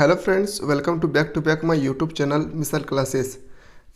Hello friends, welcome to back my YouTube channel मिसल classes.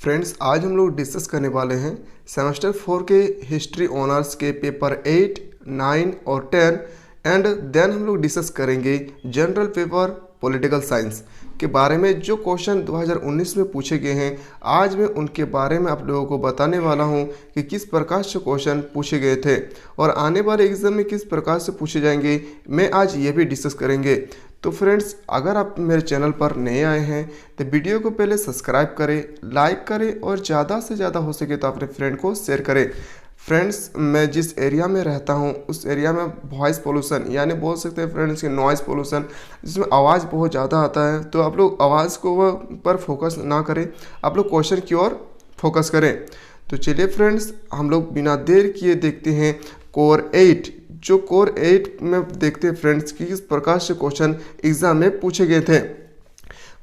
Friends, आज हम लोग डिस्कस करने वाले हैं सेमेस्टर 4 के हिस्ट्री ऑनर्स के पेपर 8, 9 और 10 एंड देन हम लोग डिस्कस करेंगे जनरल पेपर पॉलिटिकल साइंस के बारे में। जो क्वेश्चन 2019 में पूछे गए हैं, आज मैं उनके बारे में आप लोगों को बताने वाला हूं कि किस प्रकार से क्वेश्चन पूछे गए थे और आने वाले एग्जाम में किस प्रकार से पूछे जाएंगे, मैं आज ये भी डिस्कस करेंगे। तो फ्रेंड्स, अगर आप मेरे चैनल पर नए आए हैं तो वीडियो को पहले सब्सक्राइब करें, लाइक करें और ज़्यादा से ज़्यादा हो सके तो अपने फ्रेंड को शेयर करें। फ्रेंड्स, मैं जिस एरिया में रहता हूं उस एरिया में वॉइस पोल्यूशन यानी बोल सकते हैं फ्रेंड्स कि नॉइज़ पोल्यूशन, जिसमें आवाज़ बहुत ज़्यादा आता है, तो आप लोग आवाज़ को पर फोकस ना करें, आप लोग क्वेश्चन की ओर फोकस करें। तो चलिए फ्रेंड्स, हम लोग बिना देर किए देखते हैं कोर 8। जो कोर 8 में देखते हैं फ्रेंड्स कि किस प्रकार से क्वेश्चन एग्जाम में पूछे गए थे।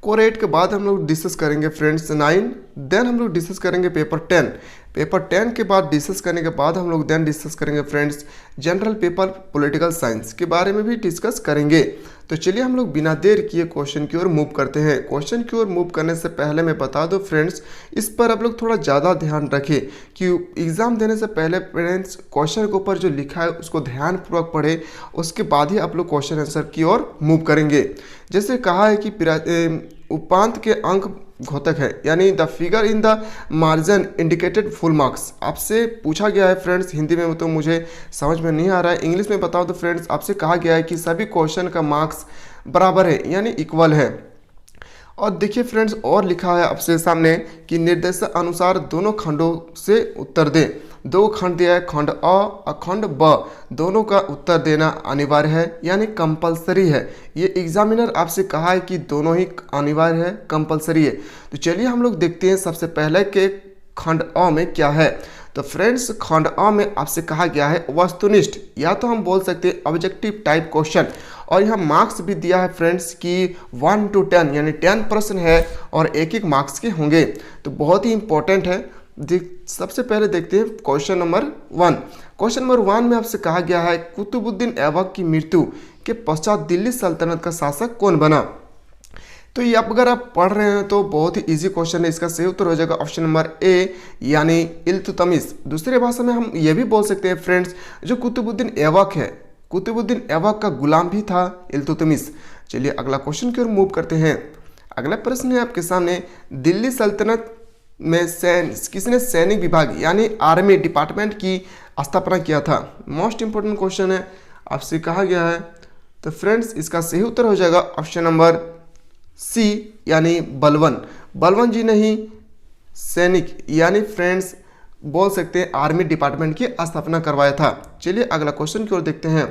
कोर 8 के बाद हम लोग डिस्कस करेंगे फ्रेंड्स 9, देन हम लोग डिस्कस करेंगे पेपर 10। पेपर 10 के बाद डिस्कस करने के बाद हम लोग देन डिस्कस करेंगे friends general paper political science के बारे में भी डिस्कस करेंगे। तो चलिए हम लोग बिना देर किए क्वेश्चन की ओर मूव करते हैं। क्वेश्चन की ओर मूव करने से पहले मैं बता दूं फ्रेंड्स, इस पर आप लोग थोड़ा ज़्यादा ध्यान रखें कि एग्ज़ाम देने से पहले फ्रेंड्स क्वेश्चन के ऊपर जो लिखा है उसको ध्यानपूर्वक पढ़े, उसके बाद ही आप लोग क्वेश्चन आंसर की ओर मूव करेंगे। जैसे कहा है कि उपांत के अंक घोतक है, यानी the figure in the margin indicated full marks. आपसे पूछा गया है फ्रेंड्स, हिंदी में तो मुझे समझ में नहीं आ रहा है, इंग्लिश में बताओ तो फ्रेंड्स आपसे कहा गया है कि सभी क्वेश्चन का मार्क्स बराबर है यानी इक्वल है। और देखिए फ्रेंड्स, और लिखा है आपसे सामने कि निर्देश अनुसार दोनों खंडों से उत्तर दें। दो खंड दिया है, खंड अ और खंड ब, दोनों का उत्तर देना अनिवार्य है यानी कंपलसरी है। ये एग्जामिनर आपसे कहा है कि दोनों ही अनिवार्य है, कंपलसरी है। तो चलिए हम लोग देखते हैं सबसे पहले के खंड अ में क्या है। तो फ्रेंड्स, खंड अ में आपसे कहा गया है वस्तुनिष्ठ, या तो हम बोल सकते हैं ऑब्जेक्टिव टाइप क्वेश्चन, और यहाँ मार्क्स भी दिया है फ्रेंड्स कि 1 to 10 यानी 10 प्रश्न है और एक एक मार्क्स के होंगे। तो बहुत ही इंपॉर्टेंट है। सबसे पहले देखते हैं क्वेश्चन नंबर 1। क्वेश्चन नंबर 1 में आपसे कहा गया है कुतुबुद्दीन ऐबक की मृत्यु के पश्चात दिल्ली सल्तनत का शासक कौन बना। तो ये अगर आप पढ़ रहे हैं तो बहुत ही इजी क्वेश्चन है। इसका सही उत्तर हो जाएगा ऑप्शन नंबर ए यानी इल्तुतमिश। दूसरे भाषा में हम ये भी बोल सकते हैं फ्रेंड्स, जो कुतुबुद्दीन ऐबक है, कुतुबुद्दीन ऐबक का गुलाम भी था इल्तुतमिश। चलिए अगला क्वेश्चन की ओर मूव करते हैं। अगला प्रश्न है आपके सामने, दिल्ली सल्तनत में किसने सैनिक विभाग यानी आर्मी डिपार्टमेंट की स्थापना किया था। मोस्ट इंपोर्टेंट क्वेश्चन है, आपसे कहा गया है। तो फ्रेंड्स, इसका सही उत्तर हो जाएगा ऑप्शन नंबर सी यानी बलवन। बलवन जी ने ही सैनिक यानी फ्रेंड्स बोल सकते हैं आर्मी डिपार्टमेंट की स्थापना करवाया था। चलिए अगला क्वेश्चन की ओर देखते हैं।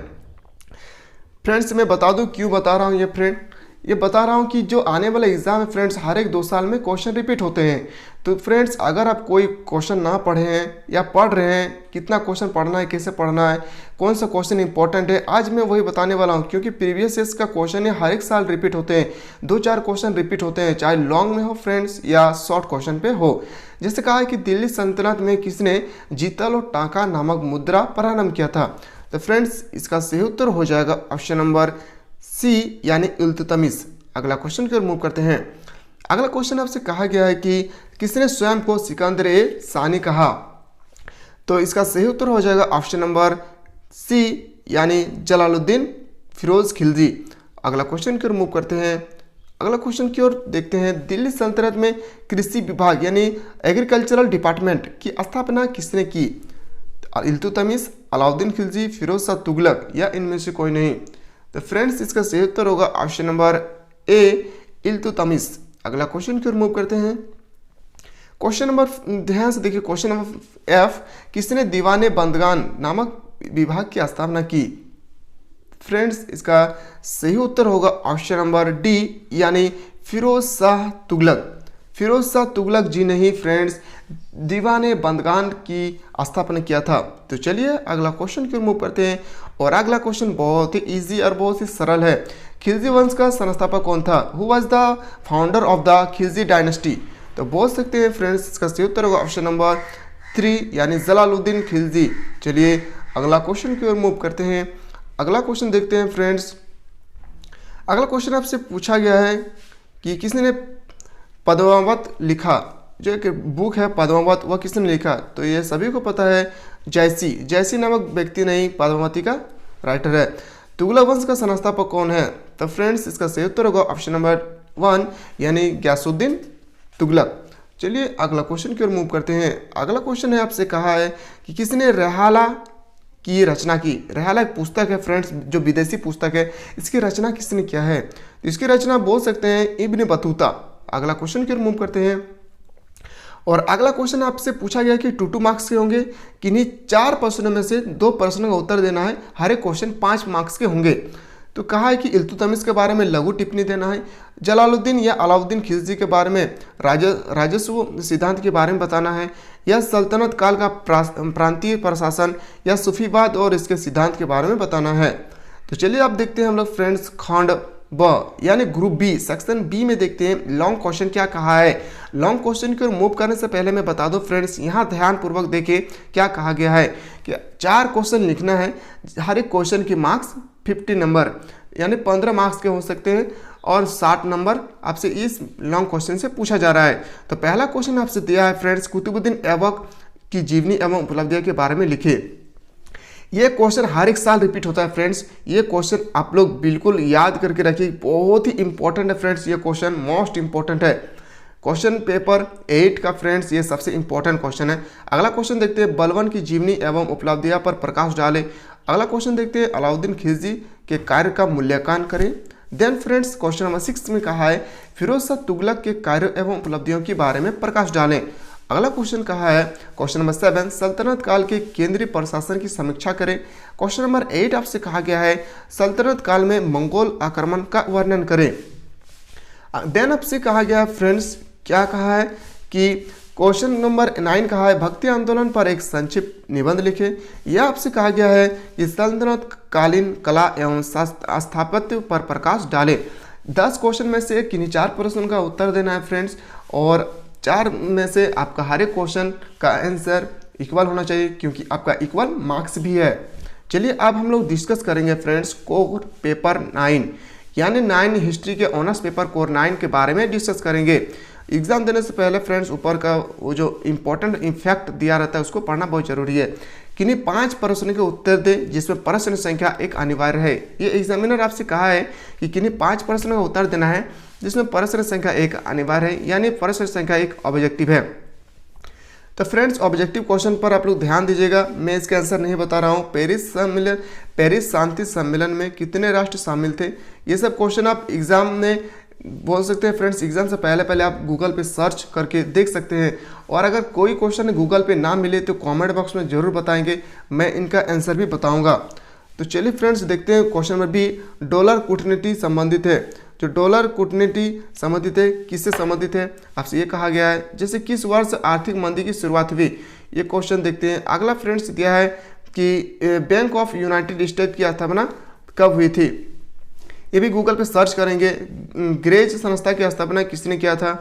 फ्रेंड्स, मैं बता दूं क्यों बता रहा हूं ये बता रहा हूं कि जो आने वाला एग्जाम है फ्रेंड्स, हर एक 2 साल में क्वेश्चन रिपीट होते हैं। तो फ्रेंड्स, अगर आप कोई क्वेश्चन ना पढ़े हैं या पढ़ रहे हैं, कितना क्वेश्चन पढ़ना है, कैसे पढ़ना है, कौन सा क्वेश्चन इंपॉर्टेंट है, आज मैं वही बताने वाला हूं। क्योंकि प्रीवियस ईयर्स का क्वेश्चन है हर एक साल रिपीट होते हैं, 2-4 क्वेश्चन रिपीट होते हैं, चाहे लॉन्ग में हो फ्रेंड्स या शॉर्ट क्वेश्चन पे हो। जैसे कहा है कि दिल्ली सल्तनत में किसने जीतल और टाका नामक मुद्रा प्रारंभ किया था। तो फ्रेंड्स, इसका सही उत्तर हो जाएगा ऑप्शन नंबर सी यानी इल्तुतमिश। अगला क्वेश्चन की ओर मूव करते हैं। अगला क्वेश्चन आपसे कहा गया है कि किसने स्वयं को सिकंदर ए सानी कहा। तो इसका सही उत्तर हो जाएगा ऑप्शन नंबर सी यानी जलालुद्दीन फिरोज खिलजी। अगला क्वेश्चन की ओर मूव करते हैं। अगला क्वेश्चन की ओर देखते हैं, दिल्ली सल्तनत में कृषि विभाग यानी एग्रीकल्चरल डिपार्टमेंट की स्थापना किसने की। इल्तुतमिश, अलाउद्दीन खिलजी, फिरोज शाह तुगलक या इनमें से कोई नहीं। तो फ्रेंड्स, इसका सही उत्तर होगा ऑप्शन नंबर ए इल्तुतमिश। अगला क्वेश्चन की ओर मूव करते हैं। क्वेश्चन नंबर, ध्यान से देखिए, क्वेश्चन नंबर एफ, किसने दीवाने बंदगान नामक विभाग की स्थापना की। फ्रेंड्स, इसका सही उत्तर होगा ऑप्शन नंबर डी यानी फिरोज शाह तुगलक। फिरोज शाह तुगलक जी ने ही फ्रेंड्स दीवाने बंदगान की स्थापना किया था। तो चलिए अगला क्वेश्चन की ओर मूव करते हैं। और अगला क्वेश्चन बहुत ही इजी और बहुत ही सरल है। खिलजी वंश का संस्थापक कौन था। Who was the founder of the Khilji dynasty. तो बोल सकते हैं फ्रेंड्स, इसका सही उत्तर होगा ऑप्शन नंबर 3 यानी जलालुद्दीन खिलजी। चलिए अगला क्वेश्चन की ओर मूव करते हैं। अगला क्वेश्चन देखते हैं फ्रेंड्स। अगला क्वेश्चन आपसे पूछा गया है कि किसने पद्मावत लिखा, जो एक बुक है पद्मावत, वह किसने लिखा? तो ये सभी को पता है, जयसी नामक व्यक्ति ने ही पद्मावती का राइटर है। तुगलक वंश का संस्थापक कौन है? तो फ्रेंड्स इसका सही उत्तर होगा ऑप्शन नंबर 1 यानी गयासुद्दीन तुगलक। चलिए अगला क्वेश्चन की ओर मूव करते हैं। अगला क्वेश्चन है आपसे कहा है कि किसने रहाला की रचना की। रहाला एक पुस्तक है फ्रेंड्स, जो विदेशी पुस्तक है, इसकी रचना किसने किया है? तो इसकी रचना बोल सकते हैं इब्न बतूता। अगला क्वेश्चन की ओर मूव करते हैं और अगला क्वेश्चन आपसे पूछा गया कि 2 मार्क्स के होंगे, किन्हीं 4 प्रश्नों में से 2 प्रश्नों का उत्तर देना है। हर एक क्वेश्चन 5 मार्क्स के होंगे। तो कहा है कि इल्तुतमिश के बारे में लघु टिप्पणी देना है, जलालुद्दीन या अलाउद्दीन खिलजी के बारे में राजस्व सिद्धांत के बारे में बताना है, या सल्तनत काल का प्रांतीय प्रशासन या सूफीवाद और इसके सिद्धांत के बारे में बताना है। तो चलिए आप देखते हैं हम लोग फ्रेंड्स खंड ब यानी ग्रुप बी सेक्शन बी में देखते हैं लॉन्ग क्वेश्चन क्या कहा है। लॉन्ग क्वेश्चन की ओर मूव करने से पहले मैं बता दूं फ्रेंड्स, यहाँ ध्यानपूर्वक देखिए क्या कहा गया है कि 4 क्वेश्चन लिखना है। हर एक क्वेश्चन की मार्क्स 50 नंबर यानी 15 मार्क्स के हो सकते हैं और 60 नंबर आपसे इस लॉन्ग क्वेश्चन से पूछा जा रहा है। तो पहला क्वेश्चन आपसे दिया है फ्रेंड्स, कुतुबुद्दीन ऐबक की जीवनी एवं उपलब्धियों के बारे में लिखिए। ये क्वेश्चन हर एक साल रिपीट होता है फ्रेंड्स। ये क्वेश्चन आप लोग बिल्कुल याद करके रखिए, बहुत ही इंपॉर्टेंट है फ्रेंड्स। ये क्वेश्चन मोस्ट इंपॉर्टेंट है। क्वेश्चन पेपर 8 का फ्रेंड्स ये सबसे इंपॉर्टेंट क्वेश्चन है। अगला क्वेश्चन देखते हैं, बलबन की जीवनी एवं उपलब्धियां पर प्रकाश डालें। अगला क्वेश्चन देखते हैं, अलाउद्दीन खिलजी के कार्य का मूल्यांकन करें। देन फ्रेंड्स क्वेश्चन नंबर 6 में कहा है, फिरोज शाह तुगलक के कार्य एवं उपलब्धियों के बारे में प्रकाश डालें। अगला क्वेश्चन कहा है, क्वेश्चन नंबर 7 सल्तनत काल के केंद्रीय प्रशासन की समीक्षा करें। क्वेश्चन नंबर 8 आपसे कहा गया है, सल्तनत काल में मंगोल आक्रमण का वर्णन करें। देन आपसे कहा गया फ्रेंड्स, क्या कहा है कि क्वेश्चन नंबर 9 कहा है, भक्ति आंदोलन पर एक संक्षिप्त निबंध लिखे। यह आपसे कहा गया है कि सल्तनत कालीन कला एवं स्थापत्य पर प्रकाश डालें। 10 क्वेश्चन में से किन्हीं 4 प्रश्नों का उत्तर देना है फ्रेंड्स, और 4 में से आपका हर एक क्वेश्चन का आंसर इक्वल होना चाहिए, क्योंकि आपका इक्वल मार्क्स भी है। चलिए अब हम लोग डिस्कस करेंगे फ्रेंड्स कोर पेपर 9 यानी 9 हिस्ट्री के ऑनर्स पेपर कोर 9 के बारे में डिस्कस करेंगे। एग्जाम देने से पहले फ्रेंड्स ऊपर का वो जो इंपॉर्टेंट इफेक्ट दिया रहता है उसको पढ़ना बहुत जरूरी है। किन्हीं 5 प्रश्न के उत्तर दे जिसमें प्रश्न संख्या 1 अनिवार्य है। ये एग्जामिनर आपसे कहा है कि किन्हीं 5 प्रश्न का उत्तर देना है जिसमें प्रश्न संख्या 1 अनिवार्य है, यानी प्रश्न संख्या 1 ऑब्जेक्टिव है। तो फ्रेंड्स ऑब्जेक्टिव क्वेश्चन पर आप लोग ध्यान दीजिएगा, मैं इसके आंसर नहीं बता रहा हूँ। पेरिस शांति सम्मेलन में कितने राष्ट्र शामिल थे, ये सब क्वेश्चन आप एग्जाम में बोल सकते हैं फ्रेंड्स। एग्जाम से पहले आप गूगल पे सर्च करके देख सकते हैं, और अगर कोई क्वेश्चन गूगल पे ना मिले तो कमेंट बॉक्स में जरूर बताएंगे, मैं इनका आंसर भी बताऊंगा। तो चलिए फ्रेंड्स देखते हैं क्वेश्चन नंबर बी, डॉलर कूटनीति संबंधित है। जो डॉलर कूटनीति संबंधित है किससे संबंधित है, आपसे ये कहा गया है। जैसे किस वर्ष आर्थिक मंदी की शुरुआत हुई, ये क्वेश्चन देखते हैं। अगला फ्रेंड्स दिया है कि बैंक ऑफ यूनाइटेड स्टेट की स्थापना कब हुई थी, ये भी गूगल पे सर्च करेंगे। ग्रेज संस्था की स्थापना किसने किया था।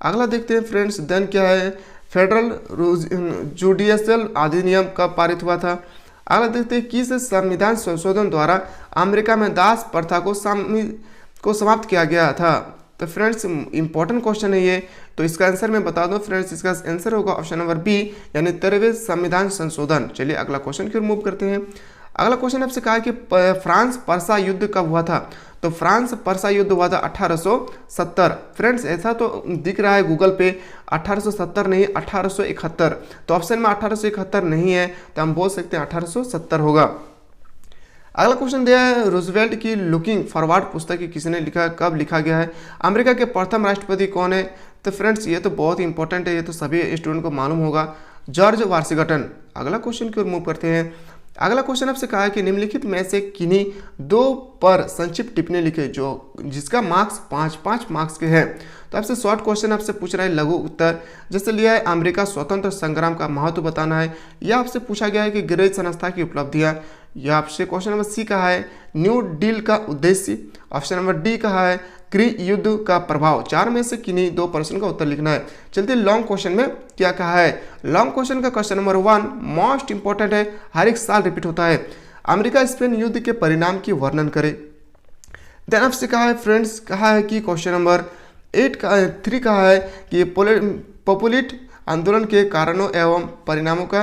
अगला देखते हैं फ्रेंड्स, देन क्या है, फेडरल जुडिशियल अधिनियम कब पारित हुआ था। अगला देखते हैं, किस संविधान संशोधन द्वारा अमेरिका में दास प्रथा को समाप्त किया गया था। तो फ्रेंड्स इंपॉर्टेंट क्वेश्चन है ये, तो इसका आंसर मैं बता दूं फ्रेंड्स, इसका आंसर होगा ऑप्शन नंबर बी यानी 13वें संविधान संशोधन। चलिए अगला क्वेश्चन की ओर मूव करते हैं। अगला क्वेश्चन आपसे कहा कि फ्रांस पर्सा युद्ध कब हुआ था। तो फ्रांस पर्सा युद्ध हुआ था 1870। फ्रेंड्स ऐसा तो दिख रहा है गूगल पे 1870 नहीं 1871, तो ऑप्शन में 1871 नहीं है, तो हम बोल सकते हैं 1870 होगा। अगला क्वेश्चन दिया है, रूजवेल्ट की लुकिंग फॉरवर्ड पुस्तक किसने लिखा, कब लिखा गया है। अमेरिका के प्रथम राष्ट्रपति कौन है। तो फ्रेंड्स ये तो बहुत ही इंपॉर्टेंट है, ये तो सभी स्टूडेंट को मालूम होगा, जॉर्ज वाशिंगटन। अगला क्वेश्चन की ओर मूव करते हैं। अगला क्वेश्चन आपसे कहा है कि निम्नलिखित में से किन्हीं 2 पर संक्षिप्त टिप्पणी लिखे जिसका मार्क्स 5-5 मार्क्स के हैं। तो आपसे शॉर्ट क्वेश्चन आपसे पूछ रहा है लघु उत्तर, जैसे लिया है अमेरिका स्वतंत्र संग्राम का महत्व बताना है, या आपसे पूछा गया है कि ग्रेज संस्था की उपलब्धियां, या आपसे क्वेश्चन नंबर सी कहा है न्यू डील का उद्देश्य, ऑप्शन नंबर डी कहा है गृह युद्ध का प्रभाव। 4 में से किन्हीं 2 प्रश्न का उत्तर लिखना है। चलते लॉन्ग क्वेश्चन में क्या कहा है। लॉन्ग क्वेश्चन का क्वेश्चन नंबर 1 मोस्ट इंपॉर्टेंट है, हर एक साल रिपीट होता है। अमेरिका स्पेन युद्ध के परिणाम की वर्णन करे। देन आपसे कहा है फ्रेंड्स, कहा है कि क्वेश्चन नंबर 3 कहा है कि पॉपुलिट आंदोलन के कारणों एवं परिणामों का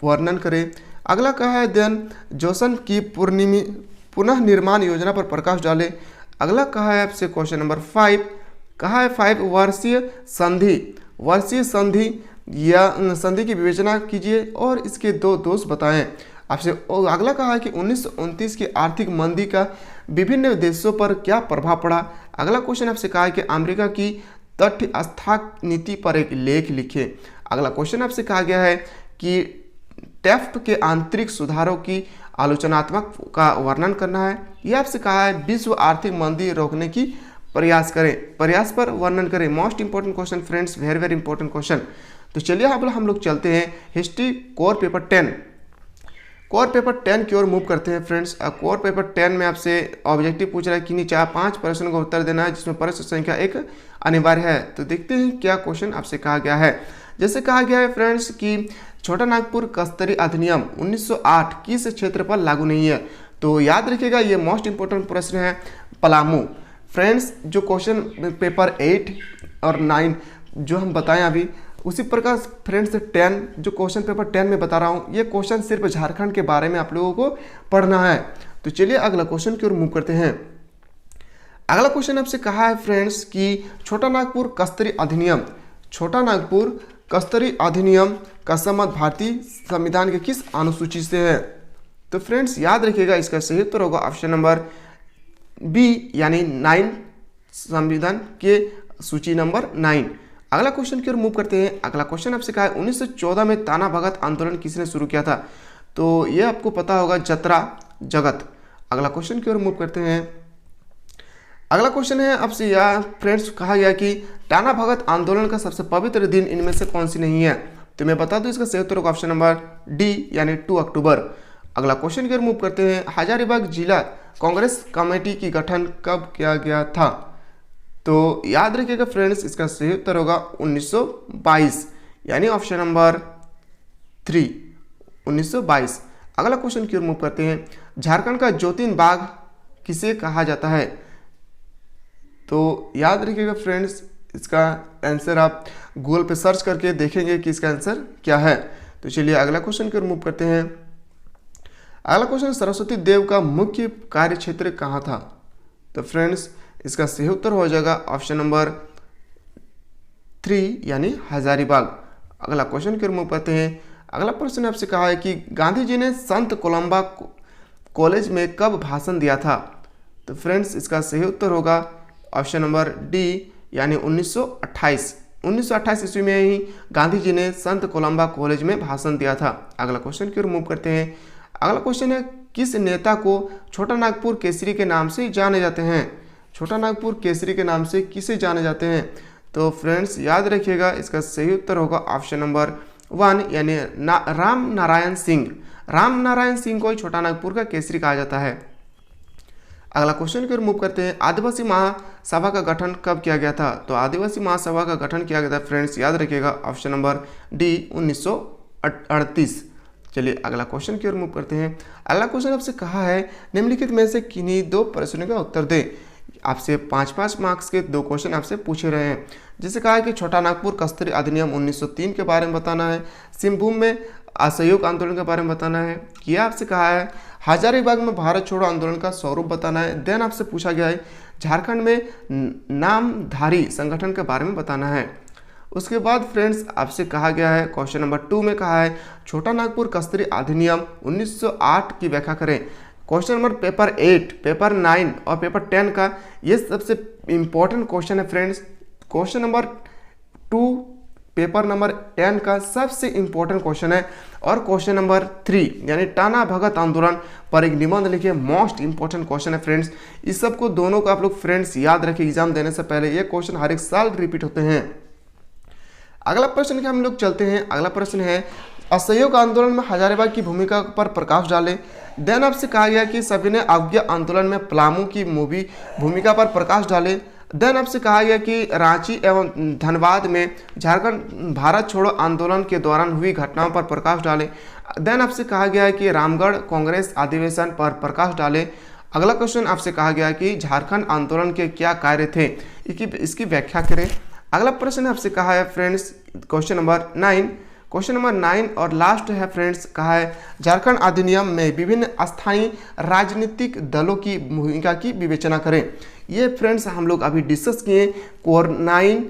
वर्णन करें। अगला कहा है देन जोसन की पुनः निर्माण योजना पर प्रकाश डालें। अगला कहा है आपसे क्वेश्चन नंबर 5, कहा है 5 वर्षीय संधि या संधि की विवेचना कीजिए और इसके 2 दोष बताएं आपसे। अगला कहा है कि 1929 की आर्थिक मंदी का विभिन्न देशों पर क्या प्रभाव पड़ा। अगला क्वेश्चन आपसे कहा है कि अमेरिका की तटस्थ नीति पर एक लेख लिखे। अगला क्वेश्चन आपसे कहा गया है कि टैफ्ट के आंतरिक सुधारों की आलोचनात्मक का वर्णन करना है। यह आपसे कहा है विश्व आर्थिक मंदी रोकने की प्रयास पर वर्णन करें। Most important question friends, very very important question. तो चलिए हम लोग चलते हैं हिस्ट्री कोर पेपर 10 की ओर मूव करते हैं फ्रेंड्स। कोर पेपर 10 में आपसे ऑब्जेक्टिव पूछ रहा है कि नीचे 5 प्रश्नों का उत्तर देना है, जिसमें प्रश्न संख्या 1 अनिवार्य है। तो देखते हैं क्या क्वेश्चन आपसे कहा गया है। जैसे कहा गया है फ्रेंड्स कि छोटा नागपुर कस्तरी अधिनियम 1908 किस क्षेत्र पर लागू नहीं है। तो याद रखिएगा, ये मोस्ट इंपोर्टेंट प्रश्न है पलामू। फ्रेंड्स, जो क्वेश्चन पेपर 8 और 9 जो हम बताएं अभी, उसी प्रकार फ्रेंड्स 10 जो क्वेश्चन पेपर 10 में बता रहा हूँ, ये क्वेश्चन सिर्फ झारखंड के बारे में आप लोगों को पढ़ना है। तो चलिए अगला क्वेश्चन की ओर मूव करते हैं। अगला क्वेश्चन आपसे कहा है फ्रेंड्स कि छोटा नागपुर कस्तरी अधिनियम का संबंध भारतीय संविधान के किस अनुसूची से है। तो फ्रेंड्स याद रखिएगा, इसका सही उत्तर होगा ऑप्शन नंबर बी यानी 9, संविधान के सूची नंबर 9। अगला क्वेश्चन की ओर मूव करते हैं। अगला क्वेश्चन आपसे कहा है 1914 में ताना भगत आंदोलन किसने शुरू किया था। तो ये आपको पता होगा, जतरा जगत। अगला क्वेश्चन की ओर मूव करते हैं। अगला क्वेश्चन है आपसे यह फ्रेंड्स, कहा गया कि टाना भगत आंदोलन का सबसे पवित्र दिन इनमें से कौन सी नहीं है। तो मैं बता दूं, इसका सही उत्तर होगा ऑप्शन नंबर डी यानी 2 अक्टूबर। अगला क्वेश्चन की ओर मूव करते हैं। हजारीबाग जिला कांग्रेस कमेटी की गठन कब किया गया था। तो याद रखिएगा फ्रेंड्स, इसका सही उत्तर होगा 1922 यानी ऑप्शन नंबर 3 1922। अगला क्वेश्चन की ओर मूव करते हैं। झारखंड का ज्योतिन बाग किसे कहा जाता है। तो याद रखिएगा फ्रेंड्स, इसका आंसर आप गूगल पे सर्च करके देखेंगे कि इसका आंसर क्या है। तो चलिए अगला क्वेश्चन की ओर मूव करते हैं। अगला क्वेश्चन, सरस्वती देव का मुख्य कार्य क्षेत्र कहाँ था। तो फ्रेंड्स इसका सही उत्तर हो जाएगा ऑप्शन नंबर 3 यानी हजारीबाग। अगला क्वेश्चन की ओर मूव करते हैं। अगला प्रश्न आपसे कहा है कि गांधी जी ने संत कोलंबा कॉलेज में कब भाषण दिया था। तो फ्रेंड्स इसका सही उत्तर होगा ऑप्शन नंबर डी यानी 1928 ईस्वी में ही गांधी जी ने संत कोलंबा कॉलेज में भाषण दिया था। अगला क्वेश्चन की ओर मूव करते हैं। अगला क्वेश्चन है, किस नेता को छोटा नागपुर केसरी के नाम से जाने जाते हैं। छोटा नागपुर केसरी के नाम से किसे जाने जाते हैं। तो फ्रेंड्स याद रखिएगा, इसका सही उत्तर होगा ऑप्शन नंबर 1 यानी राम नारायण सिंह को छोटा नागपुर का केसरी कहा जाता है। अगला क्वेश्चन की ओर मूव करते हैं। आदिवासी महासभा का गठन कब किया गया था। तो आदिवासी महासभा का गठन किया गया था फ्रेंड्स, याद रखिएगा ऑप्शन नंबर डी 1938। चलिए अगला क्वेश्चन की ओर मूव करते हैं। अगला क्वेश्चन आपसे कहा है, निम्नलिखित में से किन्हीं 2 प्रश्नों का उत्तर दें। आपसे 5-5 मार्क्स के 2 क्वेश्चन आपसे पूछे रहे हैं। जैसे कहा है कि छोटा नागपुर कस्तरी अधिनियम 1903 के बारे में बताना है, सिंहभूम में असहयोग आंदोलन के बारे में बताना है, किया आपसे कहा है हजारीबाग में भारत छोड़ो आंदोलन का स्वरूप बताना है। देन आपसे पूछा गया है झारखंड में नामधारी संगठन के बारे में बताना है। उसके बाद फ्रेंड्स आपसे कहा गया है क्वेश्चन नंबर 2 में कहा है छोटा नागपुर कस्तरी अधिनियम 1908 की व्याख्या करें। क्वेश्चन नंबर पेपर 8, पेपर 9 और पेपर 10 का ये सबसे इंपॉर्टेंट क्वेश्चन है friends. Question number 2 paper number 10 का सबसे इंपॉर्टेंट क्वेश्चन है। और क्वेश्चन नंबर 3 यानी टाना भगत आंदोलन पर एक निबंध लिखिए, मोस्ट इंपॉर्टेंट क्वेश्चन है फ्रेंड्स। इस सब को दोनों को आप लोग फ्रेंड्स याद रखिए, एग्जाम देने से पहले ये क्वेश्चन हर एक साल रिपीट होते हैं। अगला प्रश्न के हम लोग चलते हैं। अगला प्रश्न है, असहयोग आंदोलन में हजारीबाग की भूमिका पर प्रकाश डालें। देन आपसे कहा गया कि सभी ने अवज्ञा आंदोलन में पलामू की भूमिका पर प्रकाश डालें। देन आपसे कहा गया कि रांची एवं धनबाद में झारखंड भारत छोड़ो आंदोलन के दौरान हुई घटनाओं पर प्रकाश डालें। देन आपसे कहा गया है कि रामगढ़ कांग्रेस अधिवेशन पर प्रकाश डालें। अगला क्वेश्चन आपसे कहा गया कि झारखंड आंदोलन के क्या कार्य थे, इसकी व्याख्या करें। अगला प्रश्न आपसे कहा है फ्रेंड्स क्वेश्चन नंबर 9 और लास्ट है फ्रेंड्स, कहा है झारखंड अधिनियम में विभिन्न अस्थायी राजनीतिक दलों की भूमिका की विवेचना करें। ये फ्रेंड्स हम लोग अभी डिस्कस किए कोर 9,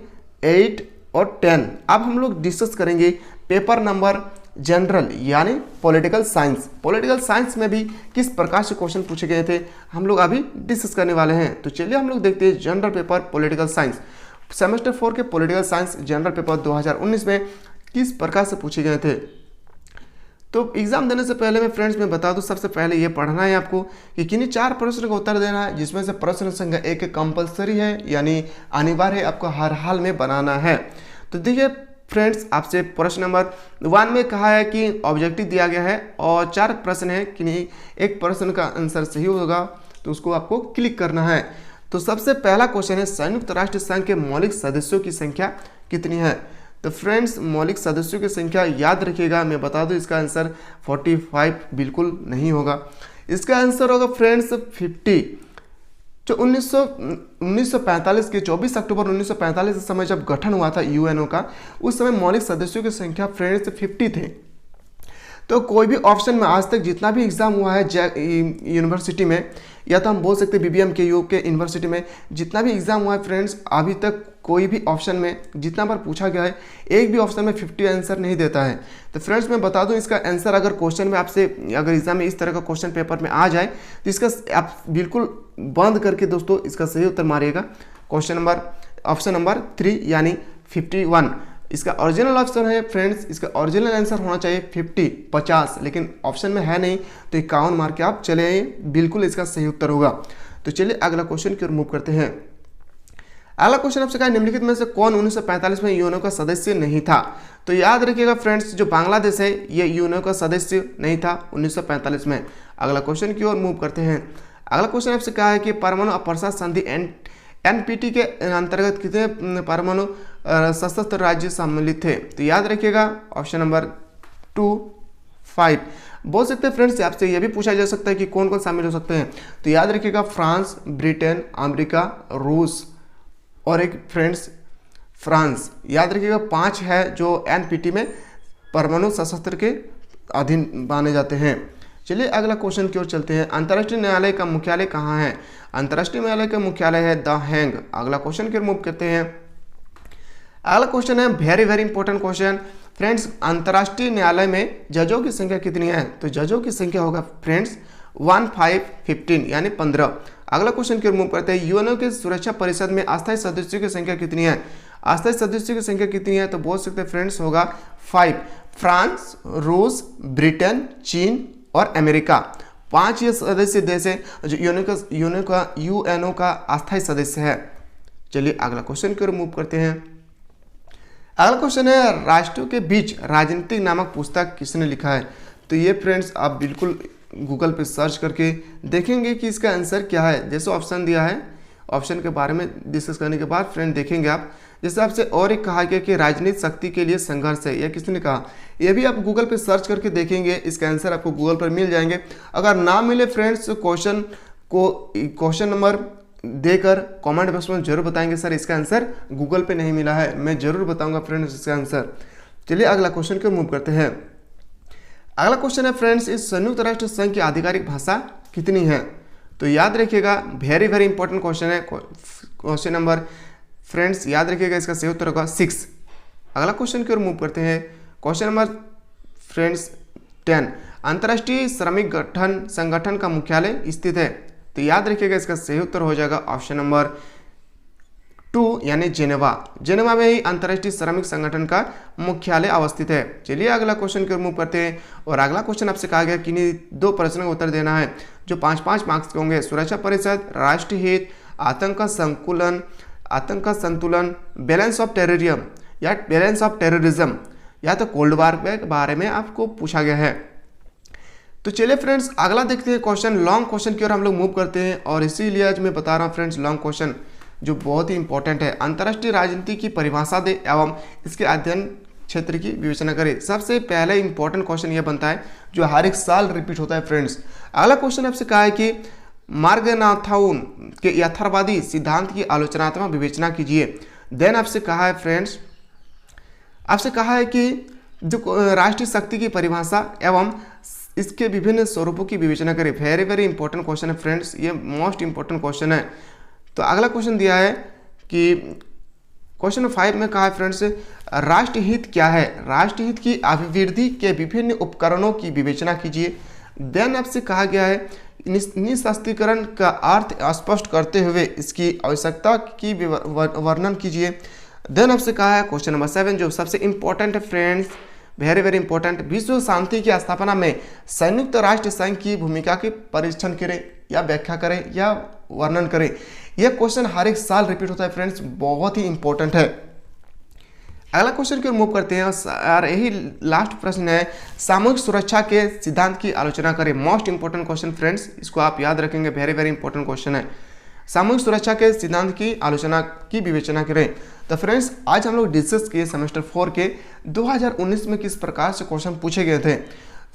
8 और 10। अब हम लोग डिस्कस करेंगे पेपर नंबर जनरल यानी पॉलिटिकल साइंस में भी किस प्रकार से क्वेश्चन पूछे गए थे हम लोग अभी डिस्कस करने वाले हैं। तो चलिए हम लोग देखते हैं general paper political science, semester 4 के पॉलिटिकल साइंस जनरल पेपर 2019 में किस प्रकार से पूछे गए थे। तो एग्जाम देने से पहले मैं फ्रेंड्स मैं बता दूं, सबसे पहले ये पढ़ना है आपको कि किन्हीं 4 प्रश्न का उत्तर देना है, जिसमें से प्रश्न संख्या 1 कंपलसरी है यानी अनिवार्य है, आपको हर हाल में बनाना है। तो देखिए फ्रेंड्स, आपसे प्रश्न नंबर 1 में कहा है कि ऑब्जेक्टिव दिया गया है और 4 प्रश्न है कि नहीं, एक प्रश्न का आंसर सही होगा तो उसको आपको क्लिक करना है। तो सबसे पहला क्वेश्चन है संयुक्त राष्ट्र संघ के मौलिक सदस्यों की संख्या कितनी है। तो फ्रेंड्स मौलिक सदस्यों की संख्या याद रखिएगा, मैं बता दूं इसका आंसर 45 बिल्कुल नहीं होगा, इसका आंसर होगा फ्रेंड्स 50। जो 1945 के 24 अक्टूबर 1945 के समय जब गठन हुआ था यूएनओ का, उस समय मौलिक सदस्यों की संख्या फ्रेंड्स 50 थे। तो कोई भी ऑप्शन में आज तक जितना भी एग्जाम हुआ है यूनिवर्सिटी में, या तो हम बोल सकते हैं बीबीएम के यू के यूनिवर्सिटी में जितना भी एग्जाम हुआ है फ्रेंड्स, अभी तक कोई भी ऑप्शन में जितना बार पूछा गया है एक भी ऑप्शन में 50 आंसर नहीं देता है। तो फ्रेंड्स मैं बता दूं इसका आंसर, अगर क्वेश्चन में आपसे अगर एग्जाम में इस तरह का क्वेश्चन पेपर में आ जाए तो इसका आप बिल्कुल बंद करके दोस्तों इसका सही उत्तर मारिएगा। ऑप्शन नंबर 3 यानी 51 इसका ओरिजिनल ऑप्शन है फ्रेंड्स। इसका ओरिजिनल आंसर होना चाहिए 50, लेकिन ऑप्शन में है नहीं तो 51 मार के आप चले आइए, बिल्कुल इसका सही उत्तर होगा। तो चलिए अगला क्वेश्चन की ओर मूव करते हैं। अगला क्वेश्चन आपसे कहा निम्नलिखित में से कौन 1945 में यूएनओ का सदस्य नहीं था। तो याद रखिएगा फ्रेंड्स, जो बांग्लादेश है ये यूएनओ का सदस्य नहीं था 1945 में। अगला क्वेश्चन की ओर मूव करते हैं। अगला क्वेश्चन आपसे कहा है कि परमाणु अप्रसार संधि एनपीटी के अंतर्गत कितने परमाणु सशस्त्र राज्य सम्मिलित थे। तो याद रखिएगा ऑप्शन नंबर 2 5 बोल सकते हैं फ्रेंड्स। आपसे यह भी पूछा जा सकता है कि कौन कौन शामिल हो सकते हैं। तो याद रखिएगा फ्रांस, ब्रिटेन, अमेरिका, रूस और एक फ्रेंड्स फ्रांस। याद रखिएगा 5 है जो एनपीटी में परमाणु सशस्त्र के अधीन माने जाते हैं। चलिए अगला क्वेश्चन की ओर चलते हैं। अंतर्राष्ट्रीय न्यायालय का मुख्यालय कहाँ है। अंतर्राष्ट्रीय न्यायालय का मुख्यालय है द हैग। अगला क्वेश्चन की ओर मूव करते हैं। अगला क्वेश्चन है वेरी इंपॉर्टेंट क्वेश्चन फ्रेंड्स, अंतर्राष्ट्रीय न्यायालय में जजों की संख्या कितनी है। तो जजों की संख्या होगा फ्रेंड्स 15 यानी 15। अगला क्वेश्चन की ओर मूव करते हैं। यूएनओ के सुरक्षा परिषद में अस्थायी सदस्यों की संख्या कितनी है। अस्थायी सदस्यों की संख्या कितनी है तो बोल सकते हैं फ्रेंड्स होगा 5। फ्रांस, रूस, ब्रिटेन, चीन और अमेरिका, 5 ये सदस्य देश है जो यूएनओ का अस्थायी सदस्य है। चलिए अगला क्वेश्चन की ओर मूव करते हैं। अगला क्वेश्चन है राष्ट्रों के बीच राजनीति नामक पुस्तक किसने लिखा है। तो ये फ्रेंड्स आप बिल्कुल गूगल पे सर्च करके देखेंगे कि इसका आंसर क्या है। जैसे ऑप्शन दिया है, ऑप्शन के बारे में डिस्कस करने के बाद फ्रेंड देखेंगे आप। जैसे आपसे और एक कहा गया कि राजनीतिक शक्ति के लिए संघर्ष है, यह किसने कहा। ये भी आप गूगल पे सर्च करके देखेंगे, इसका आंसर आपको गूगल पर मिल जाएंगे। अगर ना मिले फ्रेंड्स तो क्वेश्चन नंबर देकर कमेंट बॉक्स में जरूर बताएंगे सर इसका आंसर गूगल पे नहीं मिला है, मैं जरूर बताऊंगा फ्रेंड्स इसका आंसर। चलिए अगला क्वेश्चन को मूव करते हैं। अगला क्वेश्चन है फ्रेंड्स, इस संयुक्त राष्ट्र संघ की आधिकारिक भाषा कितनी है। तो याद रखिएगा वेरी इंपॉर्टेंट क्वेश्चन है। क्वेश्चन नंबर फ्रेंड्स याद रखिएगा इसका सही उत्तर होगा 6। अगला क्वेश्चन की ओर मूव करते हैं। क्वेश्चन नंबर फ्रेंड्स 10, अंतर्राष्ट्रीय श्रमिक संगठन का मुख्यालय स्थित है। तो याद रखिएगा इसका सही उत्तर हो जाएगा ऑप्शन नंबर 2 यानी जेनेवा। जेनेवा में ही अंतर्राष्ट्रीय श्रमिक संगठन का मुख्यालय अवस्थित है। चलिए अगला क्वेश्चन की ओर मूव करते हैं। और अगला क्वेश्चन आपसे कहा गया कि इन्हीं 2 प्रश्नों का उत्तर देना है जो 5-5 मार्क्स के होंगे। सुरक्षा परिषद, राष्ट्रीय हित, आतंक का संतुलन, बैलेंस ऑफ टेररिज्म या तो कोल्ड वार के बारे में आपको पूछा गया है। तो चलिए फ्रेंड्स अगला देखते हैं क्वेश्चन, लॉन्ग क्वेश्चन की ओर हम लोग मूव करते हैं। और इसीलिए आज मैं बता रहा हूँ फ्रेंड्स लॉन्ग क्वेश्चन जो बहुत ही इंपॉर्टेंट है। अंतर्राष्ट्रीय राजनीति की परिभाषा दे एवं इसके अध्ययन क्षेत्र की विवेचना करें। सबसे पहले इंपॉर्टेंट क्वेश्चन यह बनता है जो हर एक साल रिपीट होता है फ्रेंड्स। अगला क्वेश्चन आपसे कहा है कि मार्गनाथाउन के यथार्थवादी सिद्धांत की आलोचनात्मक विवेचना कीजिए। देन आपसे कहा है फ्रेंड्स, आपसे कहा है कि जो राष्ट्रीय शक्ति की परिभाषा एवं इसके विभिन्न स्वरूपों की विवेचना करें। वेरी वेरी इंपॉर्टेंट क्वेश्चन है फ्रेंड्स, ये मोस्ट इंपॉर्टेंट क्वेश्चन है। तो अगला क्वेश्चन दिया है कि क्वेश्चन 5 में कहा है फ्रेंड्स, राष्ट्रहित क्या है? राष्ट्रहित की अभिवृद्धि के विभिन्न उपकरणों की विवेचना कीजिए। देन आपसे कहा गया है निःशस्त्रीकरण का अर्थ स्पष्ट करते हुए इसकी आवश्यकता की वर्णन कीजिए। देन आपसे कहा है क्वेश्चन नंबर 7 जो सबसे इंपॉर्टेंट है फ्रेंड्स, वेरी वेरी इंपॉर्टेंट, विश्व शांति की स्थापना में संयुक्त राष्ट्र संघ की भूमिका के परीक्षण करें या व्याख्या करें या वर्णन करें। यह क्वेश्चन हर एक साल रिपीट होता है फ्रेंड्स, बहुत ही इंपॉर्टेंट है। अगला क्वेश्चन की ओर मूव करते हैं और यही लास्ट प्रश्न है, सामूहिक सुरक्षा के सिद्धांत की आलोचना करें। मोस्ट इंपॉर्टेंट क्वेश्चन फ्रेंड्स, इसको आप याद रखेंगे, वेरी वेरी इंपॉर्टेंट क्वेश्चन है। सामूहिक सुरक्षा के सिद्धांत की आलोचना की विवेचना करें। तो फ्रेंड्स आज हम लोग डिस्कस किए सेमेस्टर 4 के 2019 में किस प्रकार से क्वेश्चन पूछे गए थे।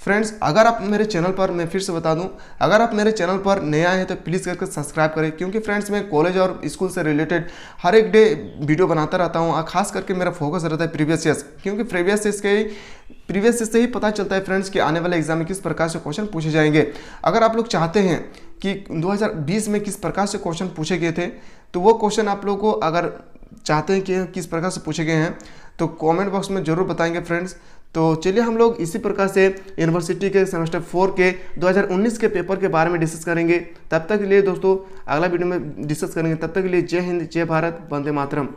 फ्रेंड्स अगर आप मेरे चैनल पर, मैं फिर से बता दूं, अगर आप मेरे चैनल पर नए आए हैं तो प्लीज़ करके सब्सक्राइब करें, क्योंकि फ्रेंड्स मैं कॉलेज और स्कूल से रिलेटेड हर एक डे वीडियो बनाता रहता हूं। और खास करके मेरा फोकस रहता है प्रीवियस ईयर्स, क्योंकि प्रीवियस ईयर्स से ही पता चलता है फ्रेंड्स कि आने वाले एग्जाम में किस प्रकार से क्वेश्चन पूछे जाएंगे। अगर आप लोग चाहते हैं कि 2020 में किस प्रकार से क्वेश्चन पूछे गए थे, तो वो क्वेश्चन आप लोगों को अगर चाहते हैं कि किस प्रकार से पूछे गए हैं तो कमेंट बॉक्स में जरूर बताएंगे फ्रेंड्स। तो चलिए हम लोग इसी प्रकार से यूनिवर्सिटी के सेमेस्टर 4 के 2019 के पेपर के बारे में डिस्कस करेंगे। तब तक के लिए दोस्तों अगला वीडियो में डिस्कस करेंगे। तब तक के लिए जय हिंद, जय भारत, वंदे मातरम।